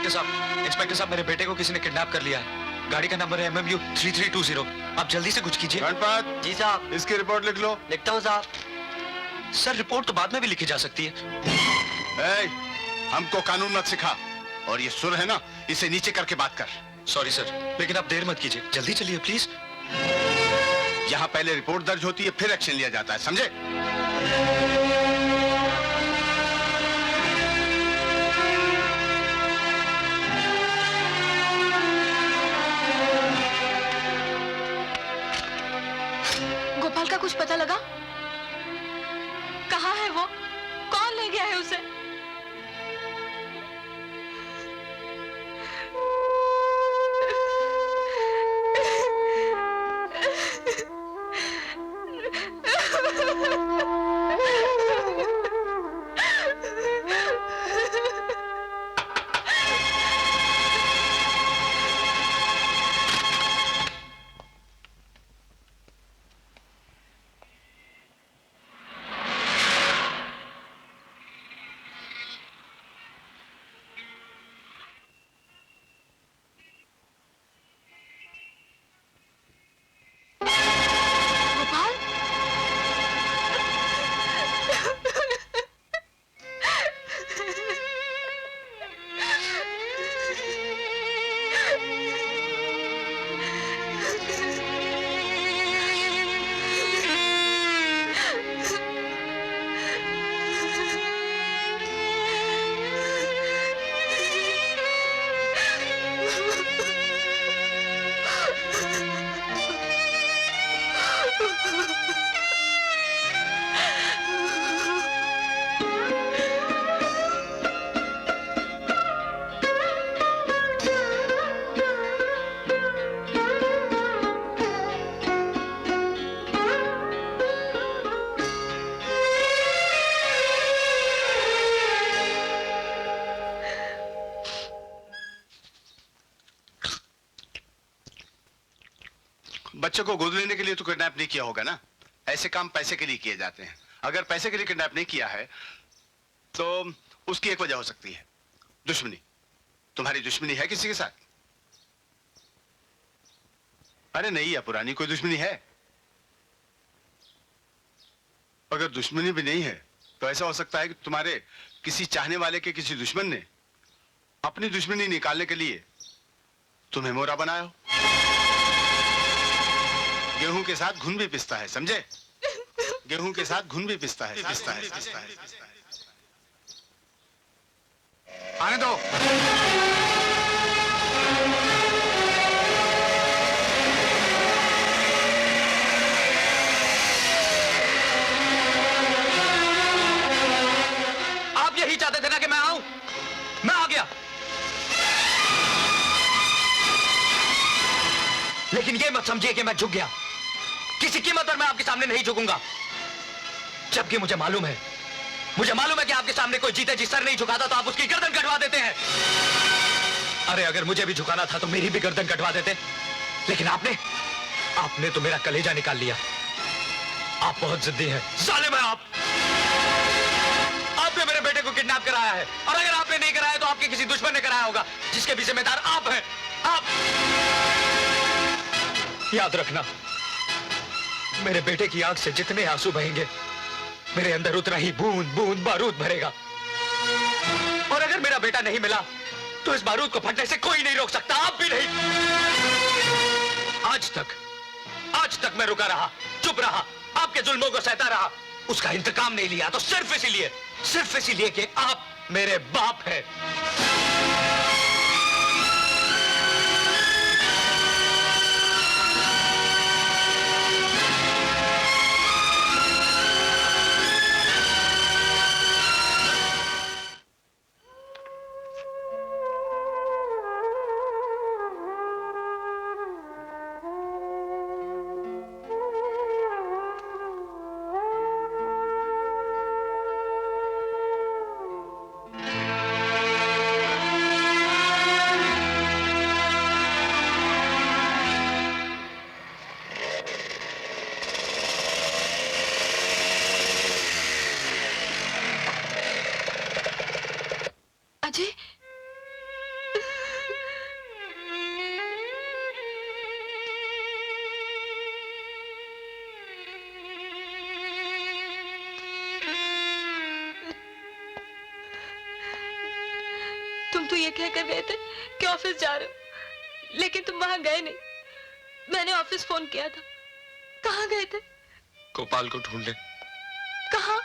Inspector साहब मेरे बेटे को किसी ने किडनैप कर लिया है। गाड़ी का नंबर है MMU 3320। आप जल्दी से कुछ कीजिए। गणपत। जी साहब। इसकी रिपोर्ट लिख लो। लिखता हूँ साहब। सर रिपोर्ट तो बाद में भी लिखी जा सकती है। हमको कानून मत सिखा, और ये सुर है ना, इसे नीचे करके बात कर। सॉरी सर, लेकिन आप देर मत कीजिए, जल्दी चलिए प्लीज। यहाँ पहले रिपोर्ट दर्ज होती है, फिर एक्शन लिया जाता है, समझे? गोपाल का कुछ पता लगा? कहाँ है वो? कौन ले गया है उसे? बच्चे को गोद लेने के लिए तो किडनैप नहीं किया होगा ना? ऐसे काम पैसे के लिए किए जाते हैं। अगर पैसे के लिए किडनैप नहीं किया है तो उसकी एक वजह हो सकती है, दुश्मनी। तुम्हारी दुश्मनी है किसी के साथ? अरे नहीं, या पुरानी कोई दुश्मनी है? अगर दुश्मनी भी नहीं है तो ऐसा हो सकता है कि तुम्हारे किसी चाहने वाले के किसी दुश्मन ने अपनी दुश्मनी निकालने के लिए तुम्हें मोहरा बनाया हो। गेहूं के साथ घुन भी पिसता है, समझे? गेहूं के साथ घुन भी पिसता है। आने दो। आप यही चाहते थे ना कि मैं आऊं? मैं आ गया। लेकिन ये मत समझिए कि मैं झुक गया। किसी कीमत पर मैं आपके सामने नहीं झुकूंगा। जबकि मुझे मालूम है कि आपके सामने कोई जीते जी सर नहीं झुकाता तो आप उसकी गर्दन कटवा देते हैं। अरे अगर मुझे भी झुकाना था तो मेरी भी गर्दन कटवा देते। लेकिन आपने तो मेरा कलेजा निकाल लिया। आप बहुत जिद्दी हैं, जालिम हैं आप। आपने मेरे बेटे को किडनैप कराया है, और अगर आपने नहीं कराया तो आपके किसी दुश्मन ने कराया होगा, जिसके भी जिम्मेदार आप हैं। आप याद रखना, मेरे बेटे की आंख से जितने आंसू बहेंगे, मेरे अंदर उतना ही बूंद बूंद बारूद भरेगा। और अगर मेरा बेटा नहीं मिला तो इस बारूद को फटने से कोई नहीं रोक सकता, आप भी नहीं। आज तक मैं रुका रहा, चुप रहा, आपके जुल्मों को सहता रहा, उसका इंतकाम नहीं लिया तो सिर्फ इसीलिए कि आप मेरे बाप हैं। तुम तो ये कहकर गए थे कि ऑफिस जा रहे हो, लेकिन तुम वहां गए नहीं। मैंने ऑफिस फोन किया था। कहाँ गए थे? गोपाल को ढूंढने। कहाँ?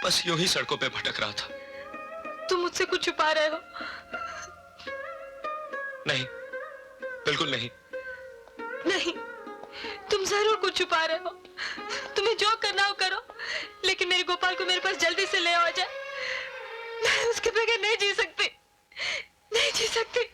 बस यूं ही सड़कों पे भटक रहा था। तुम मुझसे कुछ छुपा रहे हो? नहीं, बिल्कुल नहीं। नहीं, तुम जरूर कुछ छुपा रहे हो। तुम्हें जो करना हो करो, लेकिन मेरे गोपाल को मेरे पास जल्दी से ले आ जाए। मैं उसके बगैर नहीं जी सकती, नहीं जी सकती।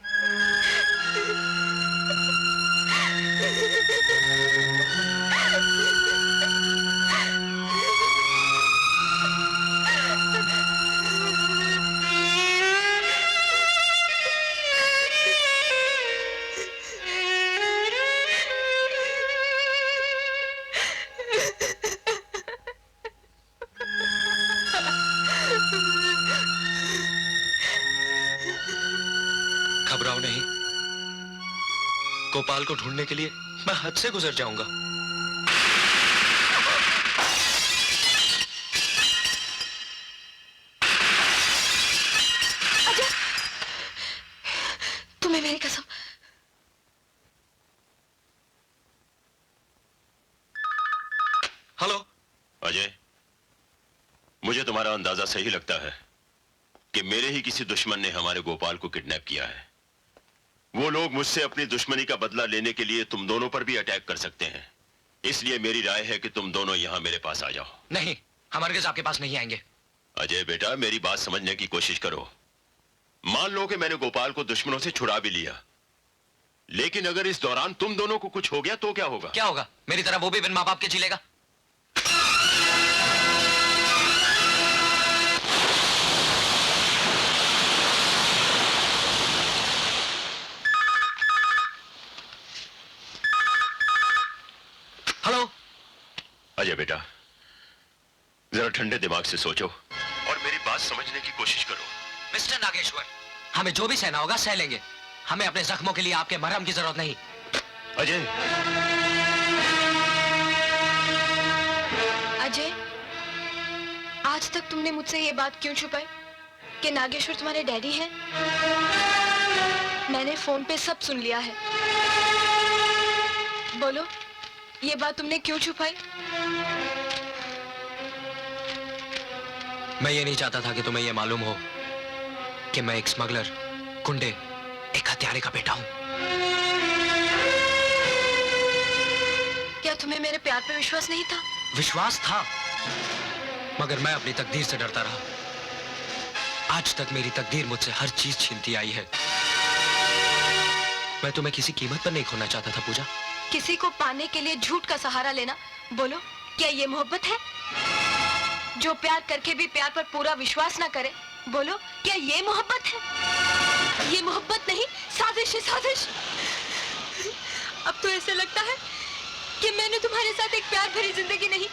घबराओ नहीं, गोपाल को ढूंढने के लिए मैं हद से गुजर जाऊंगा। अजय, तुम्हें मेरी कसम। हेलो अजय, मुझे तुम्हारा अंदाजा सही लगता है कि मेरे ही किसी दुश्मन ने हमारे गोपाल को किडनैप किया है। वो लोग मुझसे अपनी दुश्मनी का बदला लेने के लिए तुम दोनों पर भी अटैक कर सकते हैं। इसलिए मेरी राय है कि तुम दोनों यहां मेरे पास आ जाओ। नहीं, हम हरगिज़ आपके पास नहीं आएंगे। अजय बेटा, मेरी बात समझने की कोशिश करो। मान लो कि मैंने गोपाल को दुश्मनों से छुड़ा भी लिया, लेकिन अगर इस दौरान तुम दोनों को कुछ हो गया तो क्या होगा? क्या होगा? मेरी तरह वो भी बिन माँ बाप के जी लेगा। हेलो अजय बेटा, जरा ठंडे दिमाग से सोचो और मेरी बात समझने की कोशिश करो। मिस्टर नागेश्वर, हमें जो भी सहना होगा सह लेंगे। हमें अपने जख्मों के लिए आपके मरहम की जरूरत नहीं। अजय, अजय, आज तक तुमने मुझसे ये बात क्यों छुपाई कि नागेश्वर तुम्हारे डैडी हैं? मैंने फोन पे सब सुन लिया है। बोलो, ये बात तुमने क्यों छुपाई? मैं ये नहीं चाहता था कि तुम्हें ये मालूम हो कि मैं एक स्मगलर, गुंडे, एक हत्यारे का बेटा हूं। क्या तुम्हें मेरे प्यार पे विश्वास नहीं था? विश्वास था, मगर मैं अपनी तकदीर से डरता रहा। आज तक मेरी तकदीर मुझसे हर चीज छीनती आई है। मैं तुम्हें किसी कीमत पर नहीं खोना चाहता था पूजा। किसी को पाने के लिए झूठ का सहारा लेना, बोलो क्या ये मोहब्बत है? जो प्यार करके भी प्यार पर पूरा विश्वास ना करे, बोलो क्या ये मोहब्बत है? ये मोहब्बत नहीं, साजिश है, साजिश। अब तो ऐसे लगता है कि मैंने तुम्हारे साथ एक प्यार भरी जिंदगी नहीं,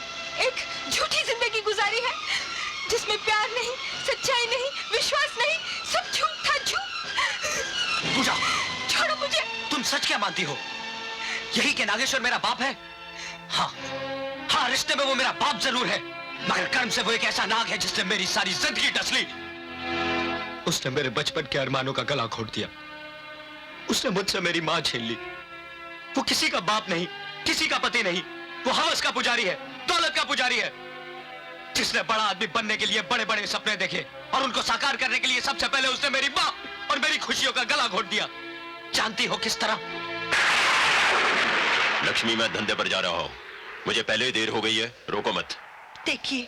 एक झूठी जिंदगी गुजारी है, जिसमें प्यार नहीं, सच्चाई नहीं, विश्वास नहीं, सब झूठ था, झूठ। पूजा, छोड़ो मुझे। तुम सच क्या मानती हो? यही कि नागेश्वर मेरा बाप है? हाँ, हाँ, रिश्ते में वो मेरा बाप जरूर है, मगर कर्म से वो एक ऐसा नाग है जिसने मेरी सारी जिंदगी डस ली। उसने मेरे बचपन के अरमानों का गला घोट दिया। उसने मुझसे मेरी मां छीन ली। वो किसी का बाप नहीं, किसी का पति नहीं, वो हवस का पुजारी है, दौलत का पुजारी है, जिसने बड़ा आदमी बनने के लिए बड़े बड़े सपने देखे और उनको साकार करने के लिए सबसे पहले उसने मेरी मां और मेरी खुशियों का गला घोट दिया। जानती हो किस तरह? लक्ष्मी, मैं धंधे पर जा रहा हूँ, मुझे पहले ही देर हो गई है, रोको मत। देखिए,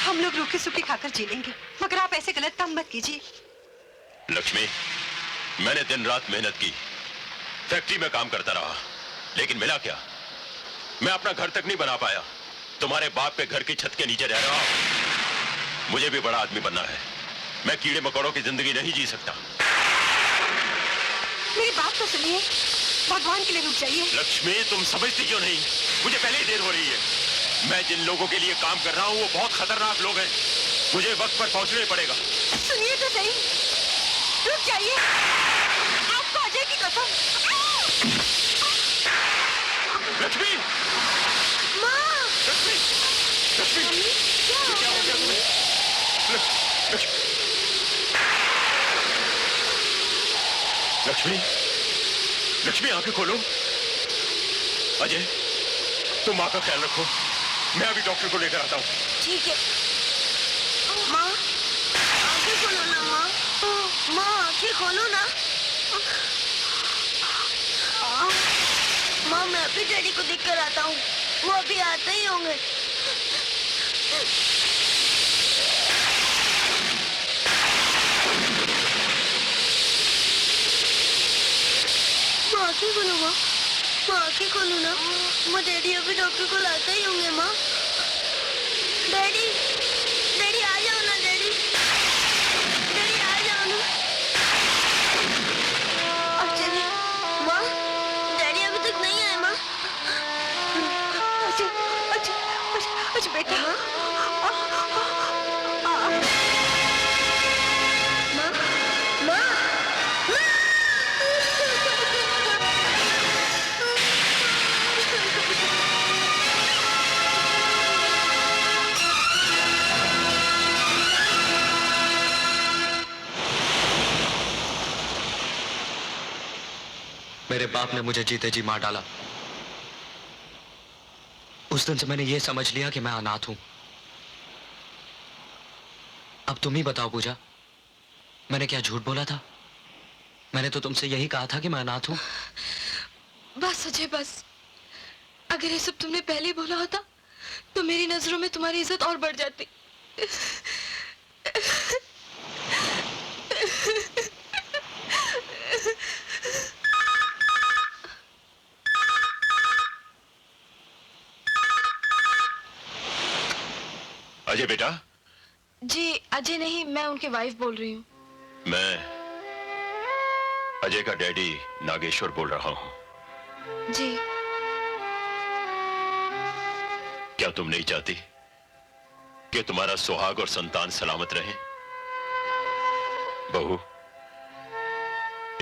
हम लोग रूखी सूखी खाकर जी लेंगे, मगर आप ऐसे गलत काम मत कीजिए। लक्ष्मी, मैंने दिन रात मेहनत की, फैक्ट्री में काम करता रहा, लेकिन मिला क्या? मैं अपना घर तक नहीं बना पाया। तुम्हारे बाप के घर की छत के नीचे रह रहा हूं। मुझे भी बड़ा आदमी बनना है। मैं कीड़े मकोड़ों की जिंदगी नहीं जी सकता। मेरी बात तो सुनिए, भगवान के लिए रुक जाइए। लक्ष्मी, तुम समझती क्यों नहीं? मुझे पहले ही देर हो रही है। मैं जिन लोगों के लिए काम कर रहा हूं वो बहुत खतरनाक लोग हैं। मुझे वक्त पर पहुंचना ही पड़ेगा। सुनिए तो सही, रुक जाइए। आपको अजय की कसम। लक्ष्मी, माँ, लक्ष्मी, लक्ष्मी, क्या क्या हो गया तुम्हें? लक्ष्मी, लक्ष्मी, लक्ष्मी आंखें खोलो। अजय, तुम माँ का ख्याल रखो, मैं अभी डॉक्टर को लेकर आता हूँ। ठीक है। माँ, आंखें खोलो ना माँ। माँ, आंखें खोलो ना। माँ, मैं अभी डैडी को देख कर आता हूँ, वो अभी आते ही होंगे। माँ, आंखें खोलो माँ। माँ, आंखें खोलो ना। माँ, डैडी अभी डॉक्टर को लाते ही होंगे माँ। डैडी, डैडी आ जाओ ना डैडी। डैडी आ जाओ ना। अर्चना, माँ, डैडी अभी तक नहीं आए माँ। अच्छा, अच्छा, अच्छा, अच्छा बेटा। माँ, माँ, माँ। मेरे बाप ने मुझे जीते जी मार डाला। उस दिन से मैंने ये समझ लिया कि मैं अनाथ हूं। अब तुम ही बताओ पूजा, मैंने क्या झूठ बोला था? मैंने तो तुमसे यही कहा था कि मैं अनाथ हूं। बस अजय बस, अगर ये सब तुमने पहले बोला होता तो मेरी नजरों में तुम्हारी इज्जत और बढ़ जाती। अजय बेटा। जी अजय नहीं, मैं उनकी वाइफ बोल रही हूँ। मैं अजय का डैडी नागेश्वर बोल रहा हूँ। जी। क्या तुम नहीं चाहती कि तुम्हारा सुहाग और संतान सलामत रहे? बहू,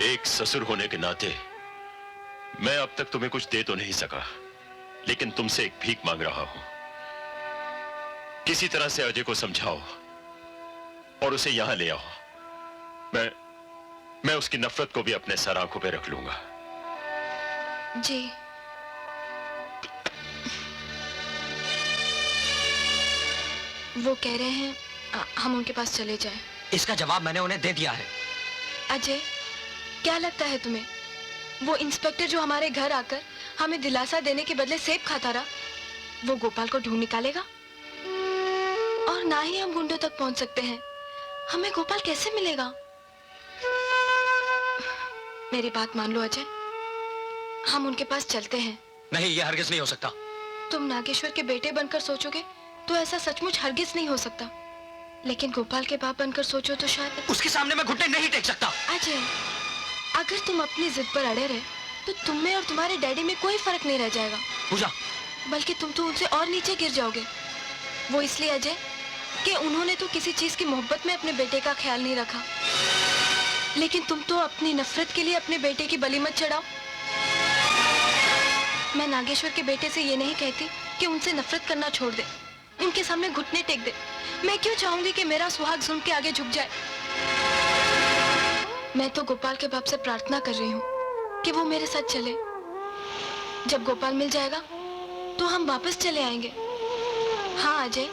एक ससुर होने के नाते मैं अब तक तुम्हें कुछ दे तो नहीं सका, लेकिन तुमसे एक भीख मांग रहा हूं। किसी तरह से अजय को समझाओ और उसे यहां ले आओ। मैं उसकी नफरत को भी अपने सर आंखों पे रख लूंगा। जी। वो कह रहे हैं हम उनके पास चले जाएं। इसका जवाब मैंने उन्हें दे दिया है। अजय, क्या लगता है तुम्हें वो इंस्पेक्टर जो हमारे घर आकर हमें दिलासा देने के बदले सेब खाता रहा, वो गोपाल को ढूंढ निकालेगा? और ना ही हम गुंडों तक पहुंच सकते हैं, हमें गोपाल कैसे मिलेगा? मेरी बात मान लो अजय, हम उनके पास चलते हैं। नहीं, ये हरगिज नहीं हो सकता। तुम नागेश्वर के बेटे बनकर सोचोगे तो ऐसा सचमुच हरगिज नहीं हो सकता, लेकिन गोपाल के बाप बनकर सोचो तो शायद। उसके सामने मैं घुटने नहीं टेक सकता। अजय, अगर तुम अपनी जिद पर अड़े रहे तो तुम में और तुम्हारे डैडी में कोई फर्क नहीं रह जाएगा। पूजा, बल्कि तुम तो उनसे और नीचे गिर जाओगे। वो इसलिए अजय कि उन्होंने तो किसी चीज की मोहब्बत में अपने बेटे का ख्याल नहीं रखा, लेकिन तुम तो अपनी नफरत के लिए अपने बेटे की बलि मत चढ़ाओ। मैं नागेश्वर के बेटे से ये नहीं कहती कि उनसे नफरत करना छोड़ दे, उनके सामने घुटने टेक दे। मैं क्यों चाहूंगी कि मेरा सुहाग जुल्म के आगे झुक जाए? मैं तो गोपाल के बाप से प्रार्थना कर रही हूँ कि वो मेरे साथ चले। जब गोपाल मिल जाएगा तो हम वापस चले आएंगे। हाँ अजय,